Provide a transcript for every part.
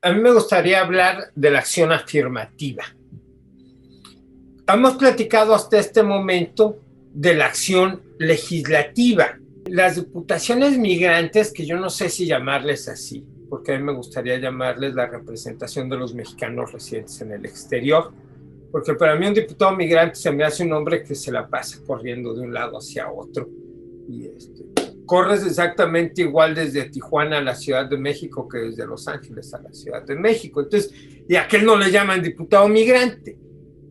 A mí me gustaría hablar de la acción afirmativa. Hemos platicado hasta este momento de la acción legislativa. Las diputaciones migrantes, que yo no sé si llamarles así, porque a mí me gustaría llamarles la representación de los mexicanos residentes en el exterior, porque para mí un diputado migrante se me hace un hombre que se la pasa corriendo de un lado hacia otro. Y corres exactamente igual desde Tijuana a la Ciudad de México que desde Los Ángeles a la Ciudad de México. Entonces, y a aquel no le llaman diputado migrante.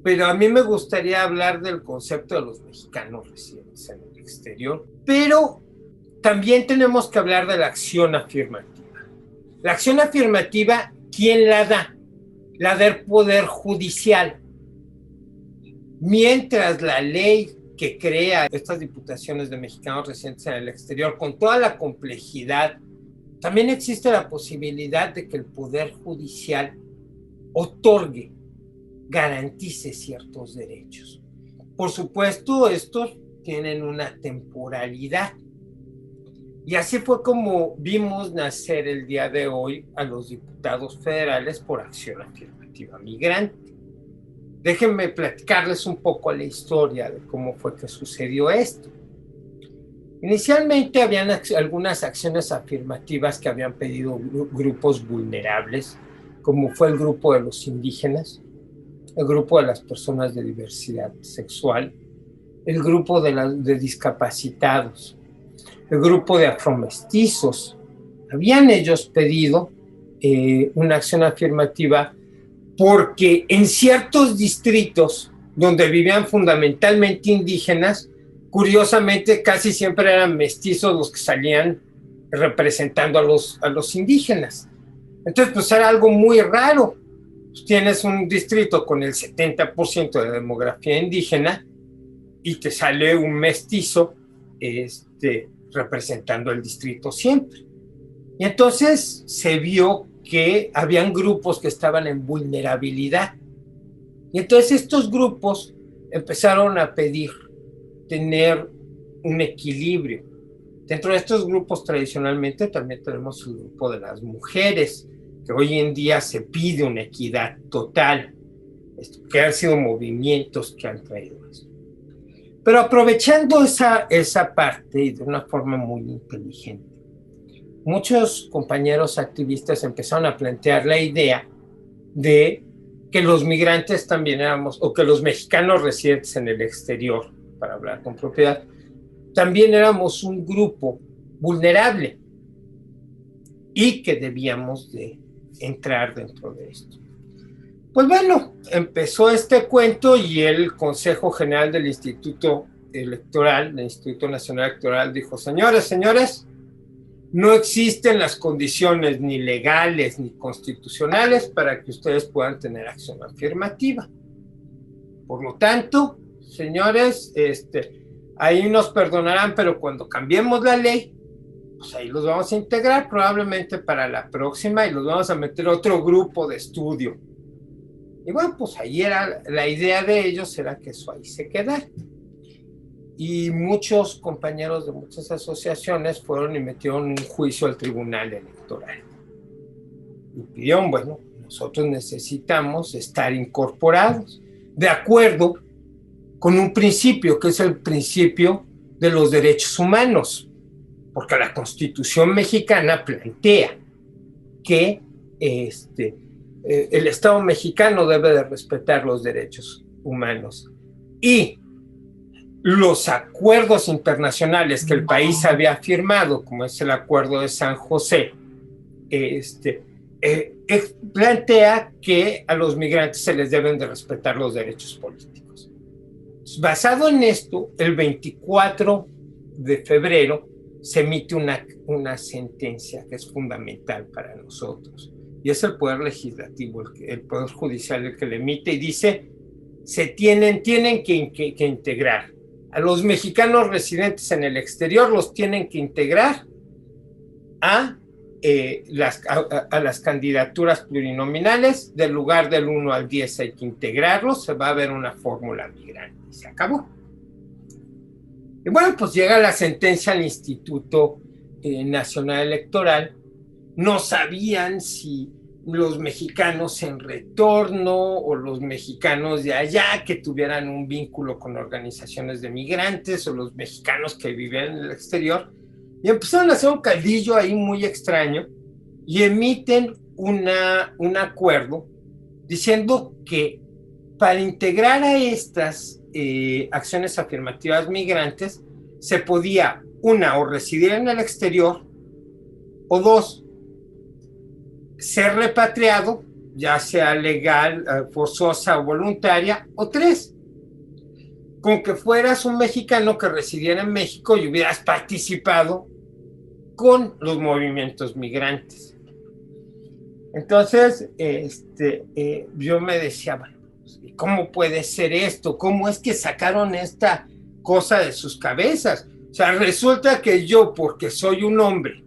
Pero a mí me gustaría hablar del concepto de los mexicanos residentes en el exterior. Pero también tenemos que hablar de la acción afirmativa. La acción afirmativa, ¿quién la da? La da el Poder Judicial. Mientras la ley que crea estas diputaciones de mexicanos residentes en el exterior, con toda la complejidad, también existe la posibilidad de que el Poder Judicial otorgue, garantice ciertos derechos. Por supuesto, estos tienen una temporalidad. Y así fue como vimos nacer el día de hoy a los diputados federales por acción afirmativa migrante. Déjenme platicarles un poco la historia de cómo fue que sucedió esto. Inicialmente habían algunas acciones afirmativas que habían pedido grupos vulnerables, como fue el grupo de los indígenas, el grupo de las personas de diversidad sexual, el grupo de discapacitados, el grupo de afromestizos. Habían ellos pedido una acción afirmativa porque en ciertos distritos donde vivían fundamentalmente indígenas, curiosamente casi siempre eran mestizos los que salían representando a los indígenas. Entonces, pues era algo muy raro. Pues tienes un distrito con el 70% de demografía indígena y te sale un mestizo representando el distrito siempre. Y entonces se vio que habían grupos que estaban en vulnerabilidad. Y entonces estos grupos empezaron a pedir tener un equilibrio. Dentro de estos grupos tradicionalmente también tenemos el grupo de las mujeres, que hoy en día se pide una equidad total, que han sido movimientos que han traído eso. Pero aprovechando esa parte y de una forma muy inteligente, muchos compañeros activistas empezaron a plantear la idea de que los migrantes también éramos, o que los mexicanos residentes en el exterior, para hablar con propiedad, también éramos un grupo vulnerable y que debíamos de entrar dentro de esto. Pues bueno, empezó este cuento y el Consejo General del Instituto Electoral, del Instituto Nacional Electoral, dijo: señores, no existen las condiciones ni legales ni constitucionales para que ustedes puedan tener acción afirmativa. Por lo tanto, señores, ahí nos perdonarán, pero cuando cambiemos la ley, pues ahí los vamos a integrar probablemente para la próxima y los vamos a meter a otro grupo de estudio. Y bueno, pues ahí era la idea de ellos, era que eso ahí se quedara. Y muchos compañeros de muchas asociaciones fueron y metieron un juicio al Tribunal Electoral. Y pidieron, bueno, nosotros necesitamos estar incorporados, de acuerdo con un principio, que es el principio de los derechos humanos, porque la Constitución mexicana plantea que el Estado mexicano debe de respetar los derechos humanos. Y los acuerdos internacionales que el país había firmado, como es el Acuerdo de San José, plantea que a los migrantes se les deben de respetar los derechos políticos. Basado en esto, el 24 de febrero se emite una sentencia que es fundamental para nosotros, y es el Poder Legislativo, el Poder Judicial el que le emite y dice: tienen que integrar a los mexicanos residentes en el exterior, los tienen que integrar a las candidaturas plurinominales. Del lugar del 1 al 10 hay que integrarlos, se va a ver una fórmula migrante y se acabó. Y bueno, pues llega la sentencia al Instituto Nacional Electoral. No sabían si los mexicanos en retorno o los mexicanos de allá que tuvieran un vínculo con organizaciones de migrantes o los mexicanos que vivían en el exterior. Y empezaron a hacer un caldillo ahí muy extraño y emiten un acuerdo diciendo que para integrar a estas acciones afirmativas migrantes se podía, una, o residir en el exterior, o dos, ser repatriado, ya sea legal, forzosa o voluntaria, o tres, con que fueras un mexicano que residiera en México y hubieras participado con los movimientos migrantes. Entonces, yo me decía, bueno, ¿cómo puede ser esto? ¿Cómo es que sacaron esta cosa de sus cabezas? O sea, resulta que yo, porque soy un hombre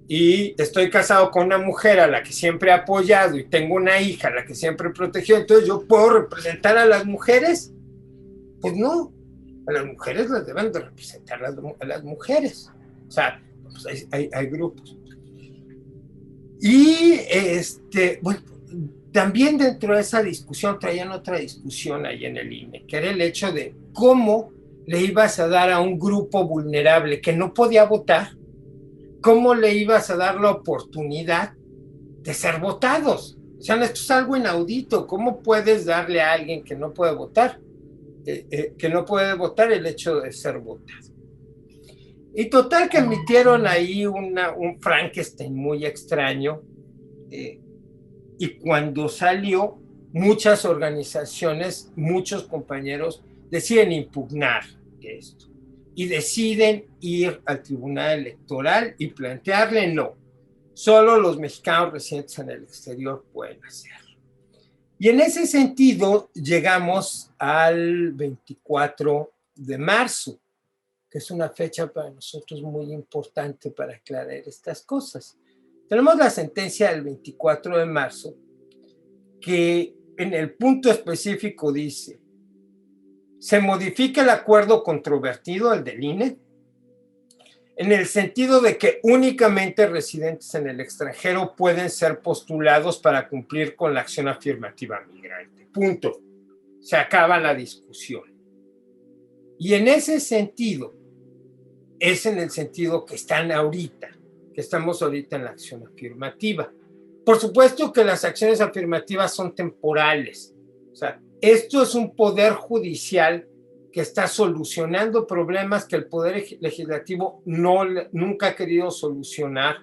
y estoy casado con una mujer a la que siempre he apoyado y tengo una hija a la que siempre he protegido, entonces yo puedo representar a las mujeres. Pues no, a las mujeres las deben de representar a las mujeres. O sea, pues hay grupos. Y bueno, también dentro de esa discusión traían otra discusión ahí en el INE, que era el hecho de cómo le ibas a dar a un grupo vulnerable que no podía votar, cómo le ibas a dar la oportunidad de ser votados. O sea, esto es algo inaudito. ¿Cómo puedes darle a alguien que no puede votar, el hecho de ser votado? Y total que emitieron ahí un Frankenstein muy extraño, y cuando salió, muchas organizaciones, muchos compañeros deciden impugnar esto y deciden ir al Tribunal Electoral y plantearle no, solo los mexicanos residentes en el exterior pueden hacerlo. Y en ese sentido llegamos al 24 de marzo, que es una fecha para nosotros muy importante para aclarar estas cosas. Tenemos la sentencia del 24 de marzo, que en el punto específico dice: se modifica el acuerdo controvertido, el del INE, en el sentido de que únicamente residentes en el extranjero pueden ser postulados para cumplir con la acción afirmativa migrante. Punto. Se acaba la discusión. Y en ese sentido, es en el sentido que estamos ahorita en la acción afirmativa. Por supuesto que las acciones afirmativas son temporales. O sea, esto es un poder judicial que está solucionando problemas que el Poder Legislativo nunca ha querido solucionar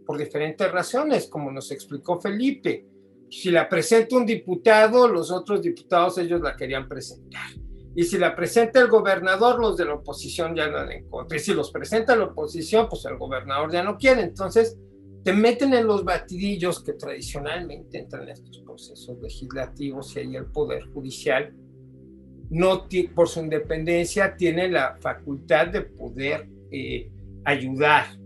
por diferentes razones, como nos explicó Felipe. Si la presenta un diputado, los otros diputados ellos la querían presentar. Y si la presenta el gobernador, los de la oposición ya no la encuentran. Y si los presenta la oposición, pues el gobernador ya no quiere. Entonces, te meten en los batidillos que tradicionalmente entran en estos procesos legislativos, y ahí el Poder Judicial, no por su independencia, tiene la facultad de poder ayudar.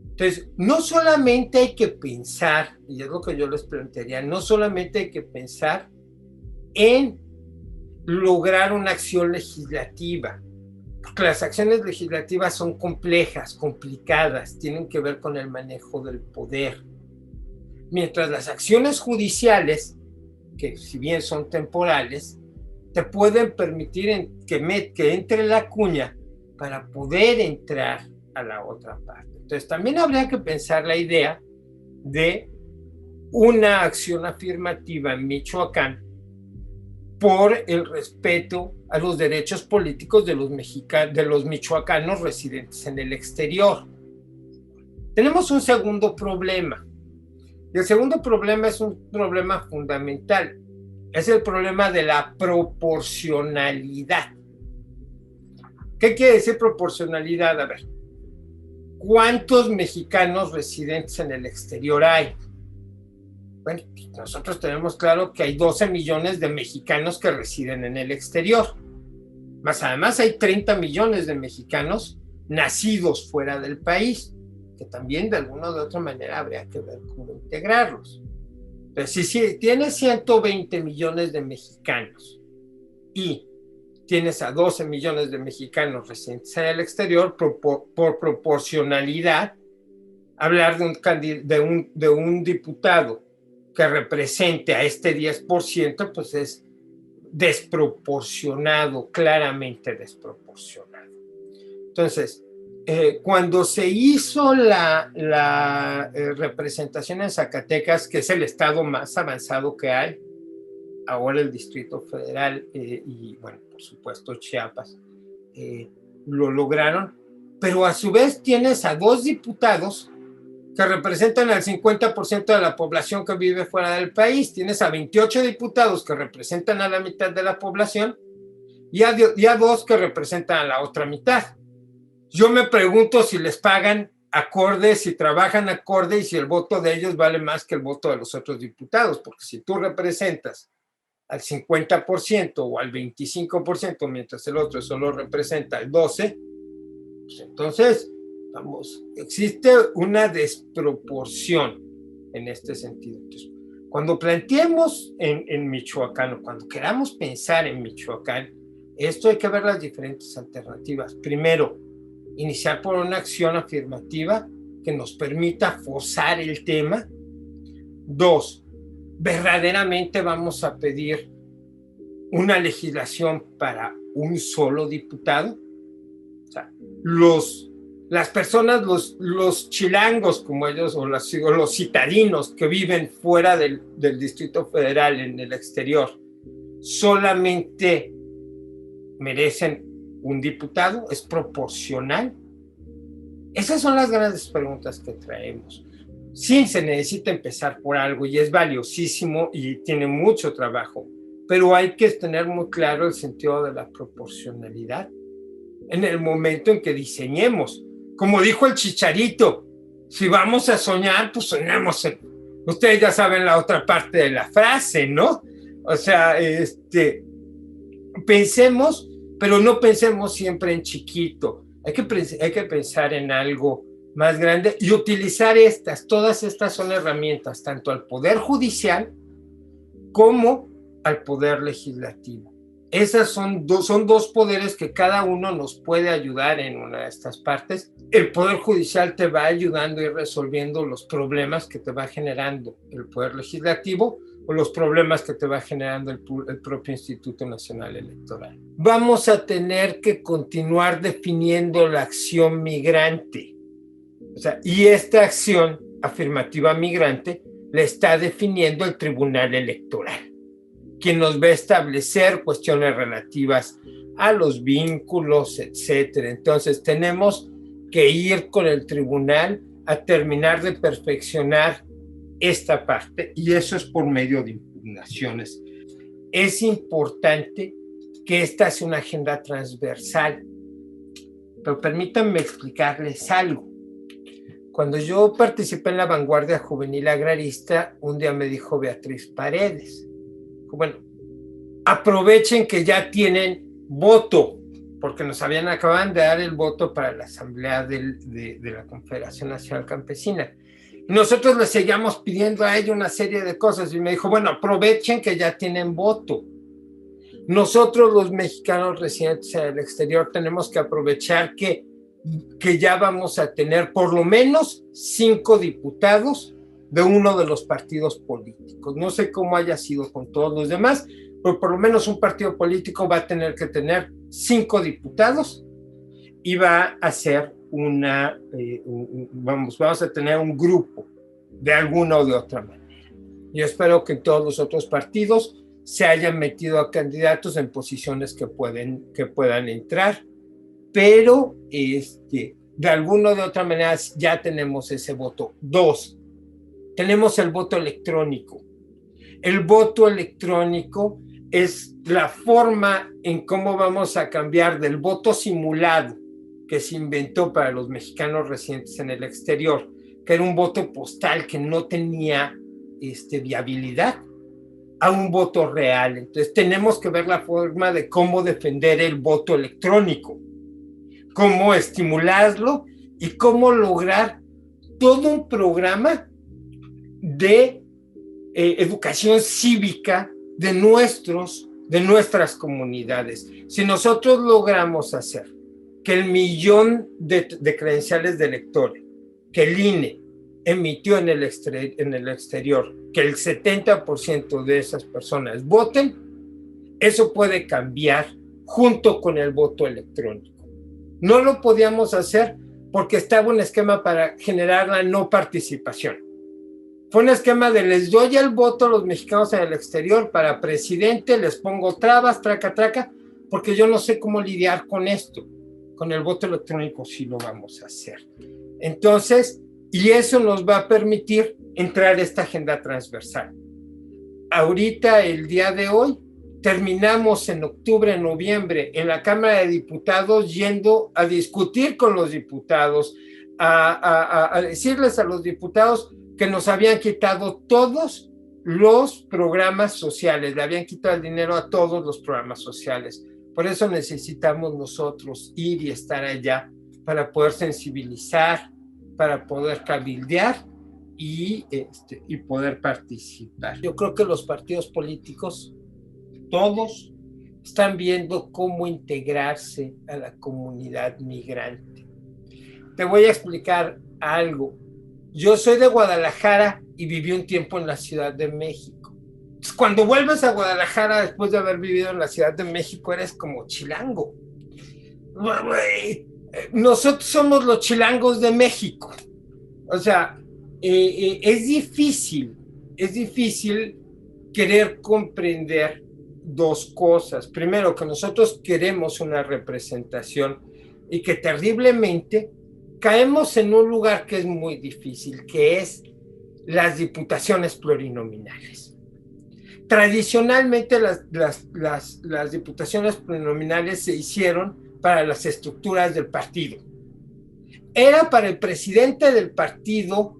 Entonces, no solamente hay que pensar, y es lo que yo les plantearía, no solamente hay que pensar en lograr una acción legislativa, porque las acciones legislativas son complejas, complicadas, tienen que ver con el manejo del poder. Mientras las acciones judiciales, que si bien son temporales, te pueden permitir que entre la cuña para poder entrar a la otra parte. Entonces también habría que pensar la idea de una acción afirmativa en Michoacán por el respeto a los derechos políticos de los michoacanos residentes en el exterior. Tenemos un segundo problema. Y el segundo problema es un problema fundamental. Es el problema de la proporcionalidad. ¿Qué quiere decir proporcionalidad? A ver, ¿cuántos mexicanos residentes en el exterior hay? Bueno, nosotros tenemos claro que hay 12 millones de mexicanos que residen en el exterior. Más además hay 30 millones de mexicanos nacidos fuera del país, que también de alguna u otra manera habría que ver cómo integrarlos. Pero si tienes 120 millones de mexicanos y tienes a 12 millones de mexicanos residentes en el exterior, por proporcionalidad, hablar de un diputado que represente a este 10%, pues es desproporcionado, claramente desproporcionado. Entonces, cuando se hizo la representación en Zacatecas, que es el estado más avanzado que hay, ahora el Distrito Federal y, bueno, por supuesto Chiapas, lo lograron, pero a su vez tienes a 2 diputados que representan al 50% de la población que vive fuera del país, tienes a 28 diputados que representan a la mitad de la población y a 2 que representan a la otra mitad. Yo me pregunto si les pagan acorde, si trabajan acorde y si el voto de ellos vale más que el voto de los otros diputados, porque si tú representas al 50% o al 25%, mientras el otro solo representa el 12%, pues entonces, vamos, existe una desproporción en este sentido. Entonces, cuando planteemos en Michoacán, o cuando queramos pensar en Michoacán, esto hay que ver las diferentes alternativas. Primero, iniciar por una acción afirmativa que nos permita forzar el tema. 2, verdaderamente vamos a pedir una legislación para un solo diputado. O sea, las personas, los chilangos como ellos, o los citadinos que viven fuera del Distrito Federal, en el exterior, solamente merecen un diputado, es proporcional. Esas son las grandes preguntas que traemos. Sí, se necesita empezar por algo y es valiosísimo y tiene mucho trabajo, pero hay que tener muy claro el sentido de la proporcionalidad en el momento en que diseñemos. Como dijo el Chicharito, si vamos a soñar, pues soñamos. Ustedes ya saben la otra parte de la frase, ¿no? O sea, pensemos, pero no pensemos siempre en chiquito. Hay que pensar en algo más grande y utilizar todas estas son herramientas, tanto al Poder Judicial como al Poder Legislativo. Esas son dos poderes que cada uno nos puede ayudar en una de estas partes. El Poder Judicial te va ayudando y resolviendo los problemas que te va generando el Poder Legislativo o los problemas que te va generando el propio Instituto Nacional Electoral. Vamos a tener que continuar definiendo la acción migrante. O sea, y esta acción afirmativa migrante la está definiendo el Tribunal Electoral, quien nos va a establecer cuestiones relativas a los vínculos, etcétera. Entonces, tenemos que ir con el tribunal a terminar de perfeccionar esta parte, y eso es por medio de impugnaciones. Es importante que esta sea una agenda transversal, pero permítanme explicarles algo. Cuando yo participé en la vanguardia juvenil agrarista, un día me dijo Beatriz Paredes, bueno, aprovechen que ya tienen voto, porque acaban de dar el voto para la asamblea de la Confederación Nacional Campesina. Y nosotros les seguíamos pidiendo a ella una serie de cosas, y me dijo, bueno, aprovechen que ya tienen voto. Nosotros los mexicanos residentes en el exterior tenemos que aprovechar que ya vamos a tener por lo menos 5 diputados de uno de los partidos políticos. No sé cómo haya sido con todos los demás, pero por lo menos un partido político va a tener que tener 5 diputados y va a ser vamos a tener un grupo de alguna o de otra manera. Yo espero que todos los otros partidos se hayan metido a candidatos en posiciones que puedan entrar, pero de alguna o de otra manera ya tenemos ese voto. 2, tenemos el voto electrónico. El voto electrónico es la forma en cómo vamos a cambiar del voto simulado que se inventó para los mexicanos residentes en el exterior, que era un voto postal que no tenía viabilidad, a un voto real. Entonces tenemos que ver la forma de cómo defender el voto electrónico, cómo estimularlo y cómo lograr todo un programa de educación cívica de nuestras comunidades. Si nosotros logramos hacer que el 1,000,000 de credenciales de electores, que el INE emitió en el exterior, que el 70% de esas personas voten, eso puede cambiar junto con el voto electrónico. No lo podíamos hacer porque estaba un esquema para generar la no participación. Fue un esquema de les doy el voto a los mexicanos en el exterior para presidente, les pongo trabas, traca, porque yo no sé cómo lidiar con esto. Con el voto electrónico sí lo vamos a hacer. Entonces, y eso nos va a permitir entrar a esta agenda transversal. Ahorita, el día de hoy, terminamos en octubre, noviembre, en la Cámara de Diputados yendo a discutir con los diputados, a decirles a los diputados que nos habían quitado todos los programas sociales, le habían quitado el dinero a todos los programas sociales. Por eso necesitamos nosotros ir y estar allá para poder sensibilizar, para poder cabildear y poder participar. Yo creo que los partidos políticos, todos, están viendo cómo integrarse a la comunidad migrante. Te voy a explicar algo. Yo soy de Guadalajara y viví un tiempo en la Ciudad de México. Entonces, cuando vuelves a Guadalajara después de haber vivido en la Ciudad de México, eres como chilango. Nosotros somos los chilangos de México. O sea, es difícil querer comprender dos cosas. Primero, que nosotros queremos una representación y que terriblemente caemos en un lugar que es muy difícil, que es las diputaciones plurinominales. Tradicionalmente las diputaciones plurinominales se hicieron para las estructuras del partido. Era para el presidente del partido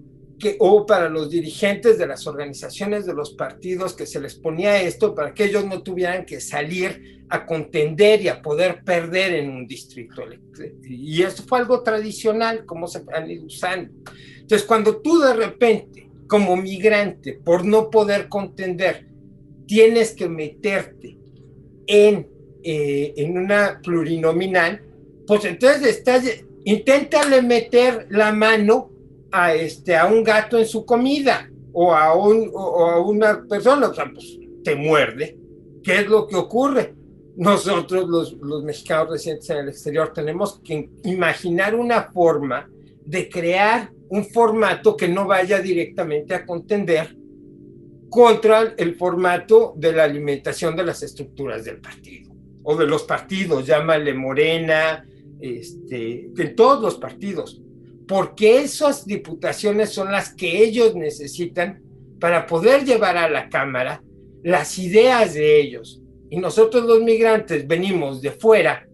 o para los dirigentes de las organizaciones de los partidos que se les ponía esto para que ellos no tuvieran que salir a contender y a poder perder en un distrito. Y esto fue algo tradicional, como se han ido usando. Entonces, cuando tú de repente, como migrante, por no poder contender, tienes que meterte en una plurinominal, pues entonces inténtale meter la mano a un gato en su comida o a una persona, o sea, pues te muerde. ¿Qué es lo que ocurre? Nosotros, los mexicanos residentes en el exterior, tenemos que imaginar una forma de crear un formato que no vaya directamente a contender contra el formato de la alimentación de las estructuras del partido o de los partidos, llámale Morena, de todos los partidos, porque esas diputaciones son las que ellos necesitan para poder llevar a la Cámara las ideas de ellos. Y nosotros los migrantes venimos de fuera,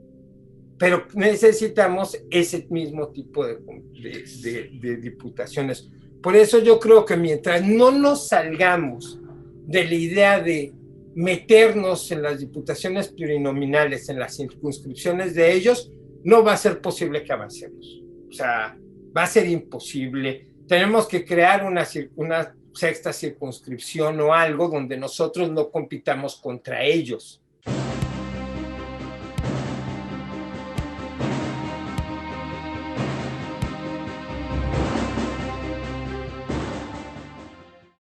pero necesitamos ese mismo tipo de diputaciones. Por eso yo creo que mientras no nos salgamos de la idea de meternos en las diputaciones plurinominales, en las circunscripciones de ellos, no va a ser posible que avancemos. O sea, va a ser imposible. Tenemos que crear una sexta circunscripción o algo donde nosotros no compitamos contra ellos.